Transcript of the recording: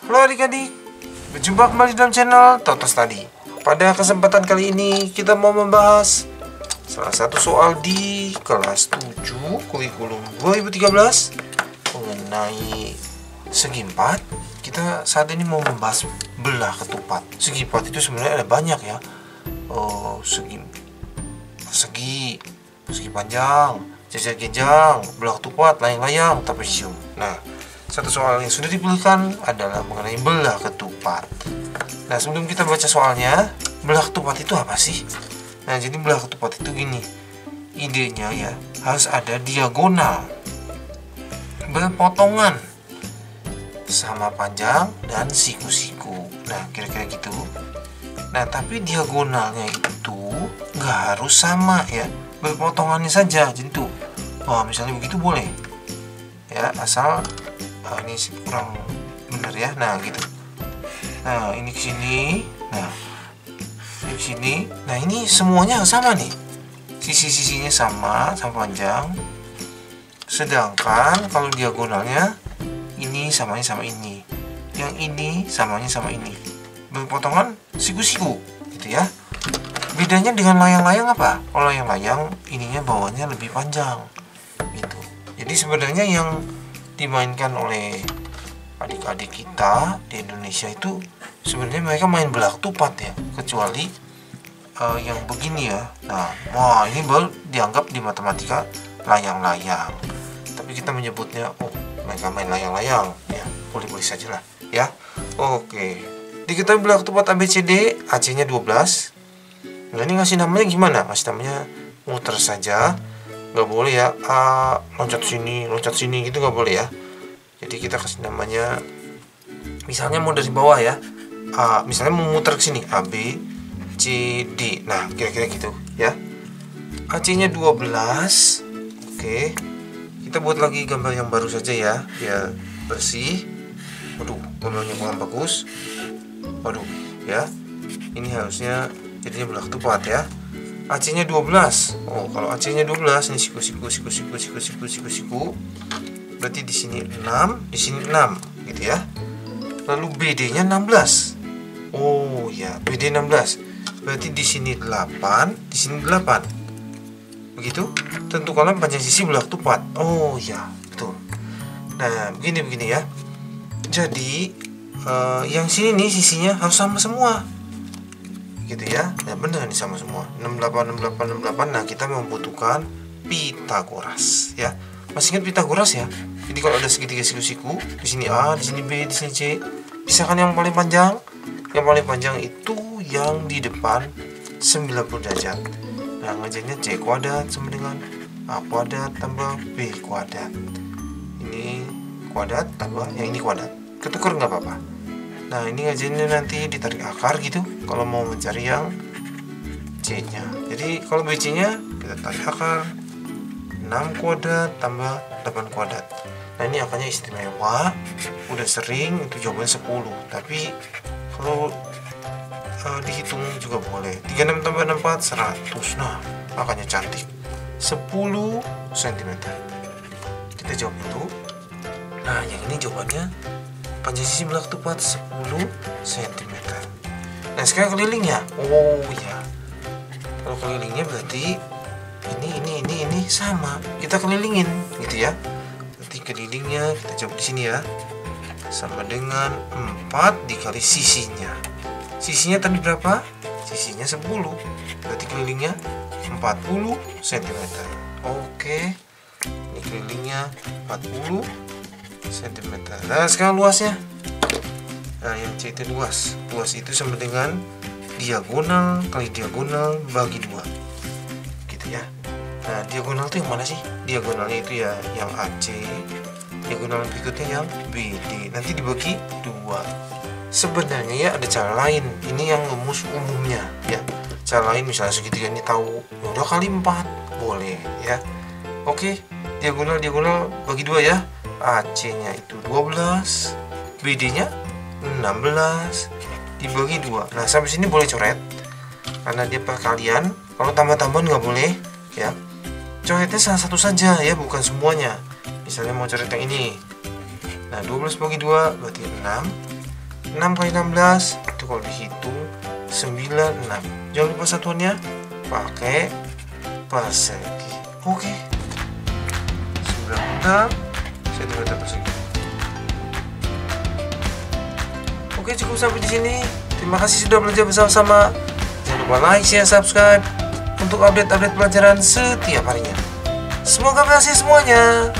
Halo adik-adik, berjumpa kembali dalam channel Toto Study. Pada kesempatan kali ini kita mau membahas salah satu soal di kelas 7 kurikulum 2013 mengenai segi 4. Kita saat ini mau membahas belah ketupat. Segi 4 itu sebenarnya ada banyak ya. Segi panjang, jajar-genjang, belah ketupat, layang-layang, trapesium. Nah, satu soal yang sudah dipilihkan adalah mengenai belah ketupat. Nah, sebelum kita baca soalnya, belah ketupat itu apa sih? Nah, jadi belah ketupat itu gini. Idenya ya, harus ada diagonal berpotongan sama panjang dan siku-siku. Nah, kira-kira gitu. Nah, tapi diagonalnya itu nggak harus sama ya, berpotongannya saja. Jadi tuh, wah misalnya begitu boleh ya, asal ini kurang bener ya. Nah gitu. Nah ini ke sini. Nah ini ke sini. Nah ini semuanya sama nih. Sisi-sisinya sama panjang. Sedangkan kalau diagonalnya ini samanya sama ini. Yang ini samanya sama ini. Berpotongan siku-siku gitu ya. Bedanya dengan layang-layang apa? Kalau layang-layang ininya bawahnya lebih panjang gitu. Jadi sebenarnya yang dimainkan oleh adik-adik kita di Indonesia itu sebenarnya mereka main belah ketupat ya, kecuali yang begini ya. Nah, wah ini baru dianggap di matematika layang-layang. Tapi kita menyebutnya mereka main layang-layang ya, boleh-boleh saja lah ya. Oke. Diketahui belah ketupat ABCD, AC-nya 12. Nah, ini ngasih namanya gimana? Ngasih namanya muter saja. Nggak boleh ya, loncat sini gitu nggak boleh ya. Jadi kita kasih namanya, misalnya mau dari bawah ya, misalnya mau muter ke sini, A, B, C, D. Nah, kira-kira gitu ya. AC-nya 12. Oke. Kita buat lagi gambar yang baru saja ya, biar bersih. Waduh, gambarnya kurang bagus. Waduh, ya. Ini harusnya jadinya belah ketupat ya. AC-nya 12. Oh, kalau AC-nya 12 ini siku. Berarti di sini 6, di sini 6 gitu ya. Lalu BD-nya 16. Oh ya, BD 16. Berarti di sini 8, di sini 8. Begitu? Tentukan panjang sisi belah ketupat. Oh ya, betul. Nah, begini ya. Jadi yang sini nih sisinya harus sama semua. Gitu ya. Nah, benar nih sama semua. 68. Nah, kita membutuhkan Pitagoras ya. Masih ingat Pitagoras ya? Jadi kalau ada segitiga siku-siku, di sini A, di sini B, di sini C, pisahkan yang paling panjang. Yang paling panjang itu yang di depan 90 derajat. Nah, ngajarnya C kuadrat sama dengan A kuadrat tambah B kuadrat. Ini kuadrat tambah yang ini kuadrat. Ketukar nggak apa-apa. Nah, ini ngajarnya nanti ditarik akar gitu kalau mau mencari yang C-nya. Jadi kalau BC-nya kita tarik akar 6 kuadrat tambah 8 kuadrat. Nah, ini akarnya istimewa. Udah sering itu jawabannya 10. Tapi kalau dihitung juga boleh. 36 tambah 64 100. Nah, akarnya cantik. 10 cm. Kita jawab dulu. Nah, yang ini jawabannya panjang sisi belah ketupat 10 cm. Nah, sekarang kelilingnya. Oh ya. Kalau kelilingnya berarti ini sama. Kita kelilingin gitu ya. Berarti kelilingnya kita jawab di sini ya. Sama dengan 4 dikali sisinya. Sisinya tadi berapa? Sisinya 10. Berarti kelilingnya 40 cm. Oke. Ini kelilingnya 40 cm. Nah, sekarang luasnya. Nah, yang C itu luas. Luas itu sama dengan diagonal kali diagonal bagi 2. Gitu ya. Nah, diagonal itu yang mana sih? Diagonalnya itu ya yang AC. Diagonal berikutnya yang BD. Nanti dibagi 2. Sebenarnya ya ada cara lain. Ini yang rumus umumnya ya. Cara lain misalnya segitiga ini tahu, udah kali 4 boleh ya. Oke, diagonal bagi 2 ya. AC-nya itu 12, BD-nya 16 dibagi 2. Nah, sampai sini boleh coret karena dia perkalian. Kalau tambah-tambahan nggak boleh ya. Coretnya salah satu saja ya, bukan semuanya. Misalnya mau coret yang ini. Nah, 12 bagi 2 berarti 6. 6 kali 16 itu kalau dihitung 96. Jangan lupa satuannya pakai persegi. Oke. 96 cm persegi. Oke, cukup sampai di sini. Terima kasih sudah belajar bersama-sama. Jangan lupa like, share, subscribe untuk update-update pelajaran setiap harinya. Semoga berhasil semuanya.